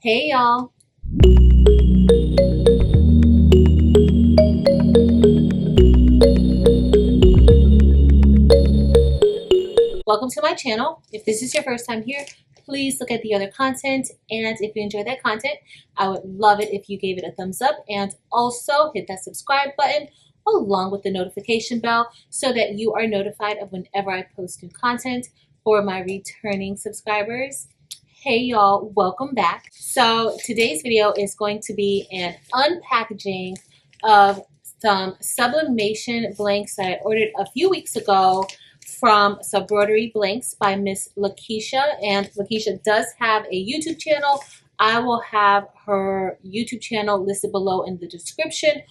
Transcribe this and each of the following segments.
Hey y'all. Welcome to my channel. If this is your first time here, please look at the other content, and if you enjoy that content, I would love it if you gave it a thumbs up and also hit that subscribe button along with the notification bell so that you are notified of whenever I post new content for my returning subscribers. Hey y'all, welcome back. So today's video is going to be an unpackaging of some sublimation blanks that I ordered a few weeks ago from Sublimation Blanks by Miss Lakeisha, and Lakeisha does have a YouTube channel. I will have her YouTube channel listed below in the description.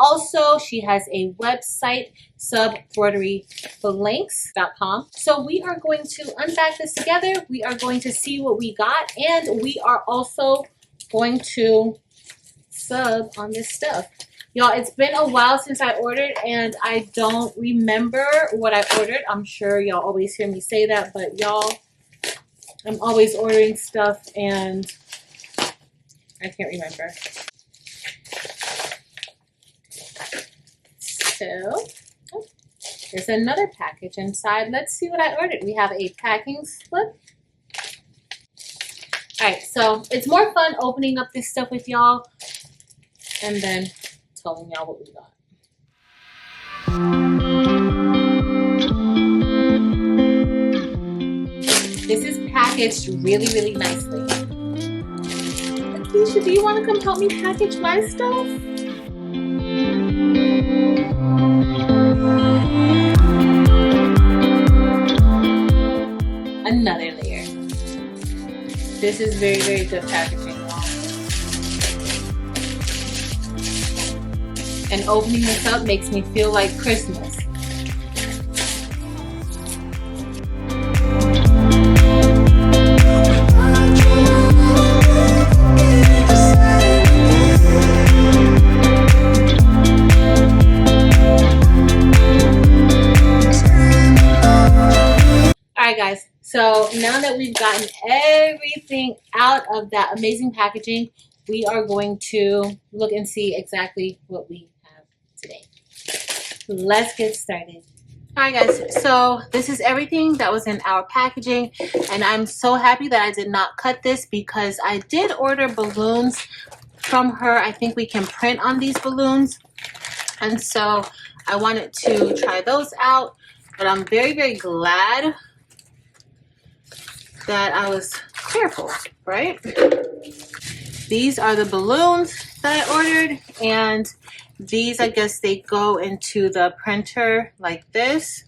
Also, she has a website, sublimationgblends.com. So we are going to unpack this together. We are going to see what we got, and we are also going to sub on this stuff. Y'all, it's been a while since I ordered, and I don't remember what I ordered. I'm sure y'all always hear me say that, but y'all, I'm always ordering stuff, and I can't remember. So, oh, there's another package inside. Let's see what I ordered. We have a packing slip. Alright, so it's more fun opening up this stuff with y'all and then telling y'all what we got. This is packaged really, really nicely. Lakeisha, do you want to come help me package my stuff? Another layer. This is very, very good packaging, y'all. And opening this up makes me feel like Christmas. Alright guys, so now that we've gotten everything out of that amazing packaging, we are going to look and see exactly what we have today. Let's get started. Alright guys, so this is everything that was in our packaging, and I'm so happy that I did not cut this because I did order balloons from her. I think we can print on these balloons, and so I wanted to try those out, but I'm very, very glad that I was careful, right? These are the balloons that I ordered, and these, I guess they go into the printer like this,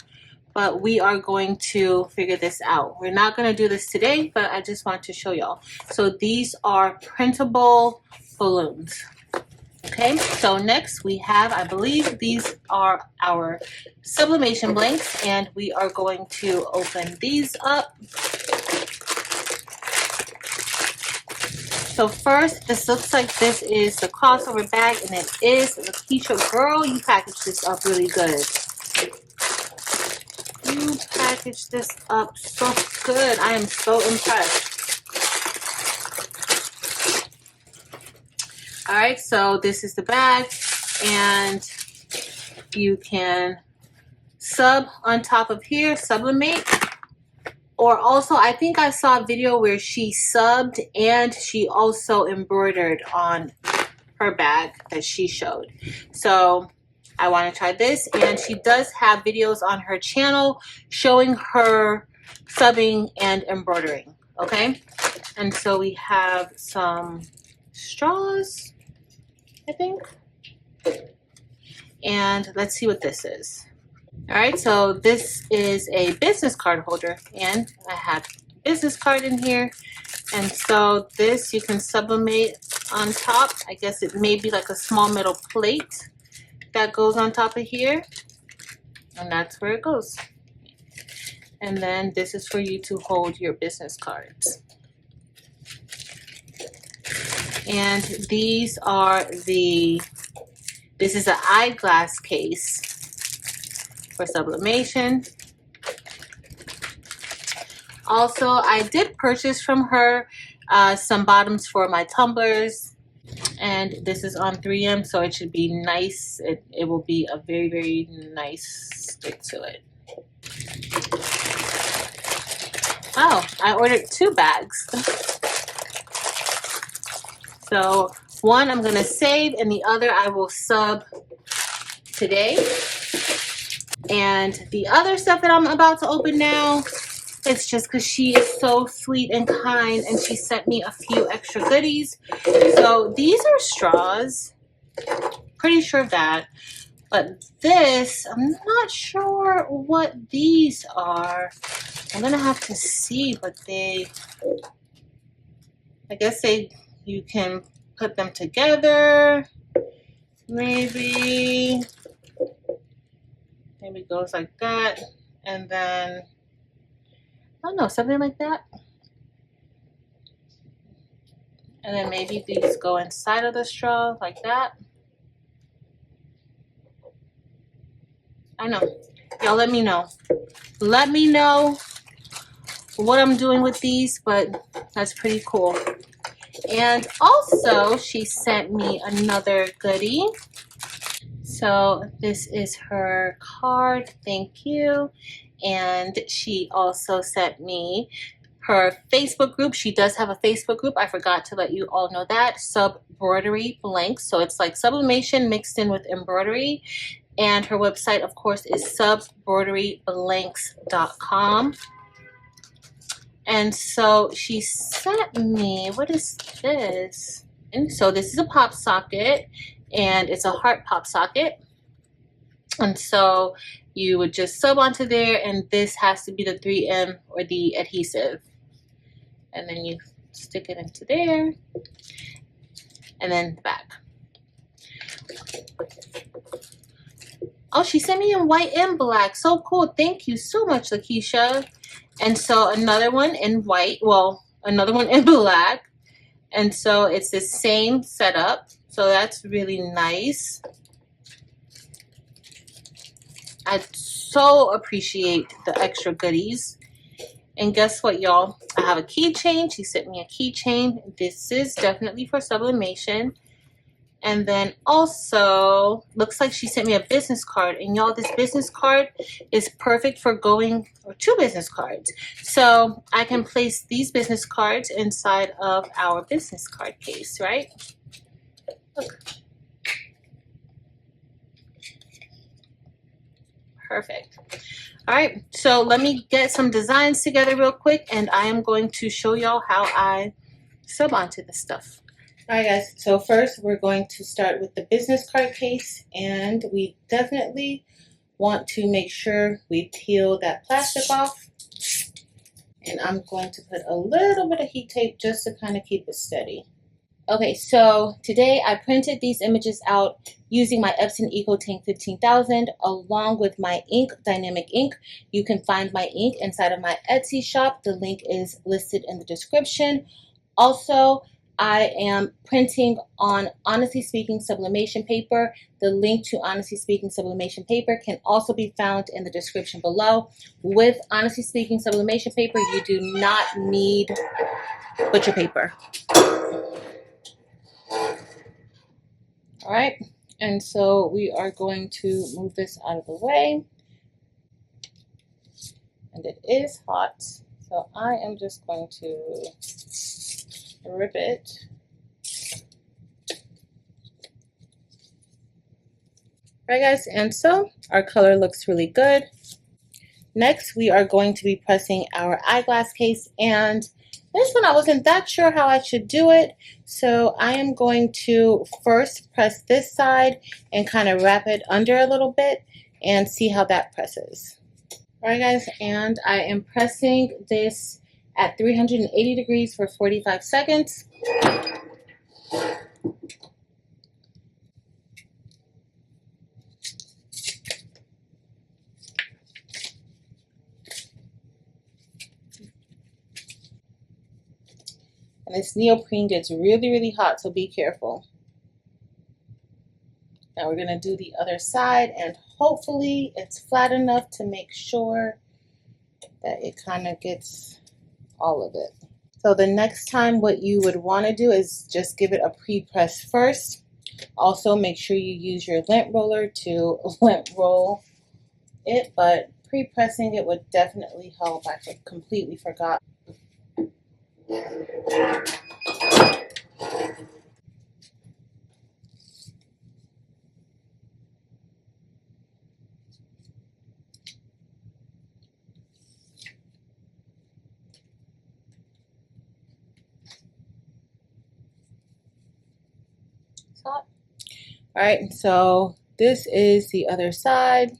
but we are going to figure this out. We're not going to do this today, but I just want to show y'all. So these are printable balloons. Okay, so next we have, I believe these are our sublimation blanks, and we are going to open these up. So first, this looks like this is the crossover bag, and it is. Lakeisha, girl, you packaged this up really good. You packaged this up so good. I am so impressed. Alright, so this is the bag, and you can sub on top of here, sublimate. Or also, I think I saw a video where she subbed and she also embroidered on her bag that she showed. So I want to try this, and she does have videos on her channel showing her subbing and embroidering. Okay, and so we have some straws, I think, and let's see what this is. Alright, so this is a business card holder, and I have a business card in here, and so this you can sublimate on top. I guess it may be like a small metal plate that goes on top of here, and that's where it goes. And then this is for you to hold your business cards. And these are this is an eyeglass case for sublimation. Also, I did purchase from her some bottoms for my tumblers, and this is on 3M, so it should be nice. It will be a very, very nice stick to it. Oh, I ordered 2 bags. So one I'm gonna save and the other I will sub today. And the other stuff that I'm about to open now, it's just because she is so sweet and kind and she sent me a few extra goodies. So these are straws, pretty sure of that. But this, I'm not sure what these are. I'm gonna have to see what they, I guess you can put them together. Maybe it goes like that. And then, I don't know, something like that. And then maybe these go inside of the straw like that. I don't know. Y'all let me know. Let me know what I'm doing with these, but that's pretty cool. And also, she sent me another goodie. So this is her card. Thank you. And she also sent me her Facebook group. She does have a Facebook group. I forgot to let you all know that. Sublimation Blanks. So it's like sublimation mixed in with embroidery. And her website, of course, is sublimationsblanks.com. And so she sent me, what is this? And so this is a pop socket, and it's a heart pop socket. And so you would just sub onto there, and this has to be the 3M or the adhesive. And then you stick it into there, and then the back. Oh, she sent me in white and black. So cool. Thank you so much, Lakeisha. And so another one in white, well, another one in black. And so it's the same setup. So that's really nice. I so appreciate the extra goodies. And guess what, y'all? I have a keychain. She sent me a keychain. This is definitely for sublimation. And then also, looks like she sent me a business card. And y'all, this business card is perfect for going, or 2 business cards. So I can place these business cards inside of our business card case, right? Look. Perfect. All right, so let me get some designs together real quick, and I am going to show y'all how I sub onto this stuff. All right, guys, so first we're going to start with the business card case, and we definitely want to make sure we peel that plastic off. And I'm going to put a little bit of heat tape just to kind of keep it steady. Okay, so today I printed these images out using my Epson EcoTank 15,000 along with my ink, Dynamic Ink. You can find my ink inside of my Etsy shop. The link is listed in the description. Also, I am printing on Honestly Speaking sublimation paper. The link to Honestly Speaking sublimation paper can also be found in the description below. With Honestly Speaking sublimation paper, you do not need butcher paper. All right, and so we are going to move this out of the way. And it is hot, so I am just going to rip it. All right, guys, and so our color looks really good. Next, we are going to be pressing our eyeglass case, and this one I wasn't that sure how I should do it, so I am going to first press this side and kind of wrap it under a little bit and see how that presses. All right, guys, and I am pressing this at 380 degrees for 45 seconds. And this neoprene gets really, really hot, so be careful. Now we're gonna do the other side, and hopefully it's flat enough to make sure that it kind of gets all of it. So the next time what you would want to do is just give it a pre-press first. Also make sure you use your lint roller to lint roll it, but pre-pressing it would definitely help. I completely forgot. All right, so this is the other side.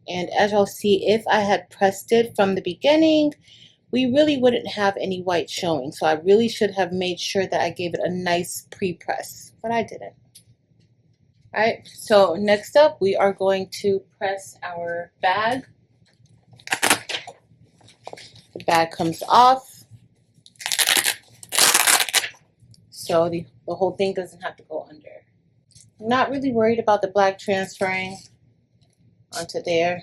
And as you'll see, if I had pressed it from the beginning, we really wouldn't have any white showing. So I really should have made sure that I gave it a nice pre-press, but I didn't. All right, so next up, we are going to press our bag. The bag comes off, so the whole thing doesn't have to go under. I'm not really worried about the black transferring onto there.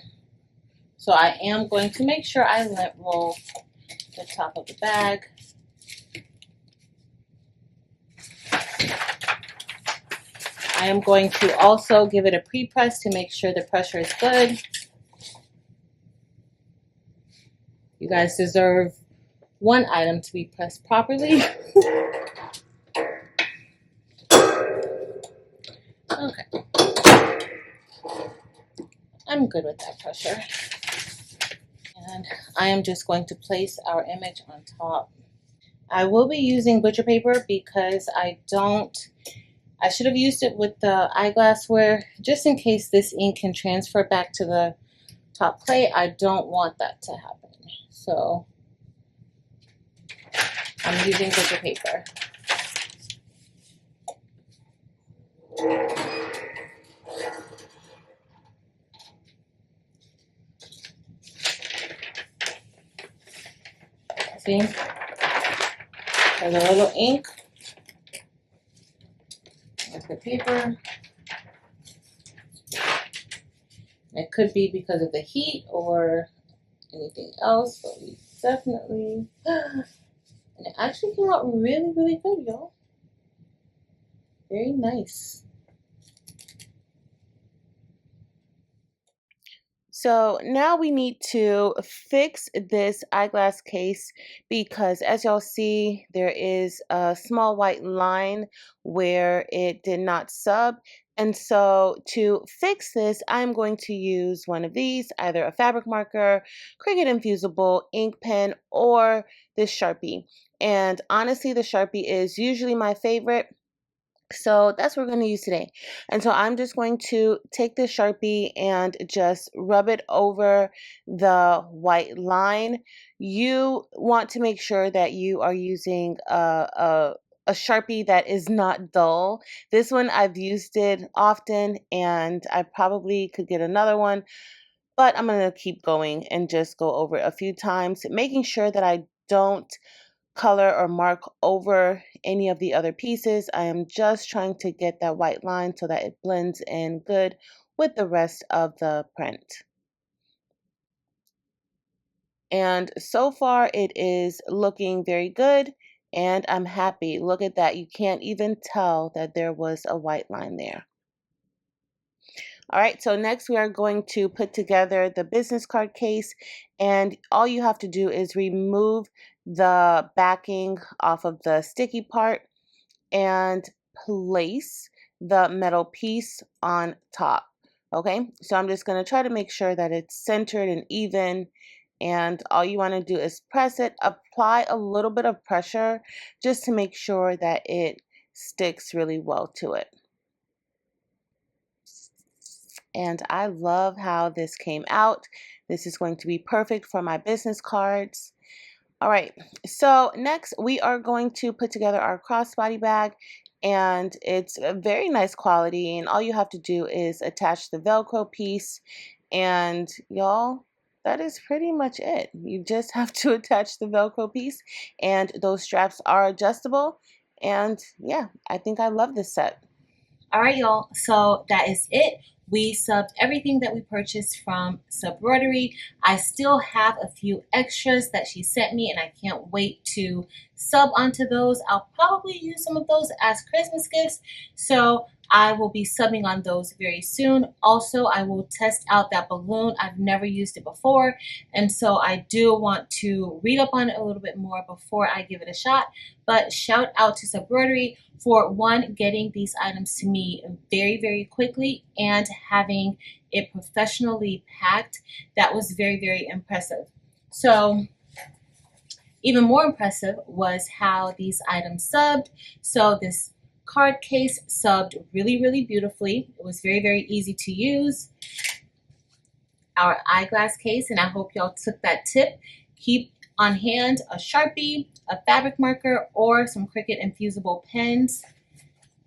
So I am going to make sure I lint roll the top of the bag. I am going to also give it a pre-press to make sure the pressure is good. You guys deserve one item to be pressed properly. Okay. I'm good with that pressure. And I am just going to place our image on top. I will be using butcher paper because I should have used it with the eyeglass ware just in case this ink can transfer back to the top plate. I don't want that to happen. So I'm using butcher paper. See? There's a little ink. There's the paper. It could be because of the heat or anything else, but we definitely, and it actually came out really, really good, y'all. Very nice. So now we need to fix this eyeglass case because as y'all see, there is a small white line where it did not sub. And so to fix this, I'm going to use one of these, either a fabric marker, Cricut infusible ink pen, or this Sharpie. And honestly, the Sharpie is usually my favorite. So that's what we're going to use today. And so I'm just going to take this Sharpie and just rub it over the white line. You want to make sure that you are using a Sharpie that is not dull. This one I've used it often and I probably could get another one, but I'm going to keep going and just go over it a few times, making sure that I don't color or mark over any of the other pieces. I am just trying to get that white line so that it blends in good with the rest of the print. And so far it is looking very good and I'm happy. Look at that. You can't even tell that there was a white line there. All right, so next we are going to put together the business card case, and all you have to do is remove the backing off of the sticky part and place the metal piece on top. Okay, so I'm just going to try to make sure that it's centered and even, and all you want to do is press it, apply a little bit of pressure just to make sure that it sticks really well to it. And I love how this came out. This is going to be perfect for my business cards. All right, so next we are going to put together our crossbody bag, and it's a very nice quality, and all you have to do is attach the Velcro piece, and y'all, that is pretty much it. You just have to attach the Velcro piece, and those straps are adjustable, and yeah, I think I love this set. All right, y'all, so that is it. We subbed everything that we purchased from Subembroidery. I still have a few extras that she sent me, and I can't wait to sub onto those. I'll probably use some of those as Christmas gifts, so I will be subbing on those very soon. Also, I will test out that balloon. I've never used it before, and so I do want to read up on it a little bit more before I give it a shot. But shout out to Subembroidery for one, getting these items to me very, very quickly and having it professionally packed. That was very, very impressive. So even more impressive was how these items subbed. So this card case subbed really, really beautifully. It was very, very easy to use. Our eyeglass case, and I hope y'all took that tip. Keep on hand a Sharpie, a fabric marker, or some CRICUT infusible pens.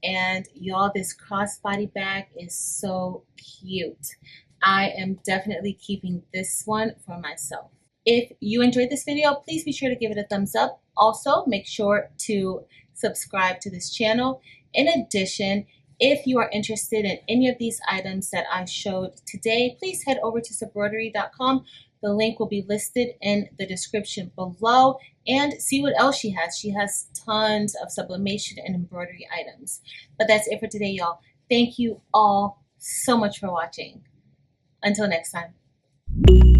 And y'all, this crossbody bag is so cute. I am definitely keeping this one for myself. If you enjoyed this video, please be sure to give it a thumbs up. Also, make sure to subscribe to this channel. In addition, if you are interested in any of these items that I showed today, please head over to subembroidery.com. The link will be listed in the description below, and see what else she has. She has tons of sublimation and embroidery items. But that's it for today, y'all. Thank you all so much for watching. Until next time.